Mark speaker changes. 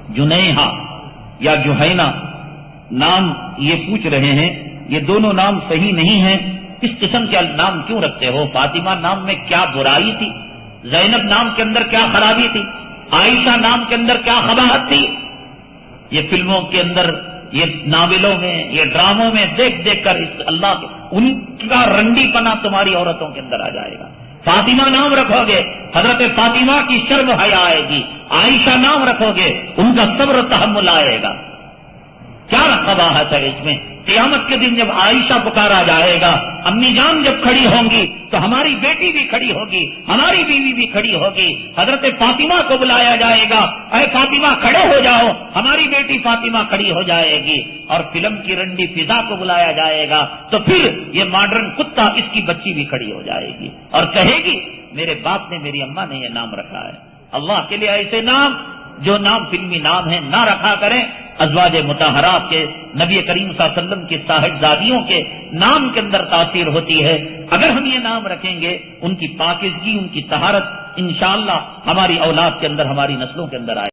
Speaker 1: جنیحہ یا جوہینہ نام یہ پوچھ رہے ہیں، یہ دونوں نام صحیح نہیں ہیں، اس قسم کے نام کیوں رکھتے ہو؟ فاطمہ نام میں کیا برائی تھی؟ زینب نام کے اندر کیا خرابی تھی؟ عائشہ نام کے اندر کیا قباحت تھی؟ یہ فلموں کے اندر، یہ ناولوں میں، یہ ڈراموں میں دیکھ دیکھ کر اس اللہ کے ان کا رنڈی پنا تمہاری عورتوں کے اندر آ جائے گا۔ فاطمہ نام رکھو گے، حضرت فاطمہ کی شرم حیا آئے گی۔ عائشہ نام رکھو گے، ان کا صبر و تحمل آئے گا۔ کیا قباحت ہے اس میں؟ قیامت کے دن جب عائشہ پکارا جائے گا، امی جان جب کھڑی ہوں گی تو ہماری بیٹی بھی کھڑی ہوگی، ہماری بیوی بھی کھڑی ہوگی۔ حضرت فاطمہ کو بلایا جائے گا، اے فاطمہ کھڑے ہو جاؤ، ہماری بیٹی فاطمہ کھڑی ہو جائے گی۔ اور فلم کی رنڈی فضا کو بلایا جائے گا تو پھر یہ ماڈرن کتا، اس کی بچی بھی کھڑی ہو جائے گی اور کہے گی میرے باپ نے، میری اماں نے یہ نام رکھا ہے۔ اللہ کے لیے ایسے نام، جو نام فلمی نام ہیں، نہ رکھا کریں۔ ازواج مطہرات کے، نبی کریم صلی اللہ علیہ وسلم کی صاحبزادیوں کے نام کے اندر تاثیر ہوتی ہے۔ اگر ہم یہ نام رکھیں گے، ان کی پاکیزگی، ان کی طہارت انشاءاللہ ہماری اولاد کے اندر، ہماری نسلوں کے اندر آئے۔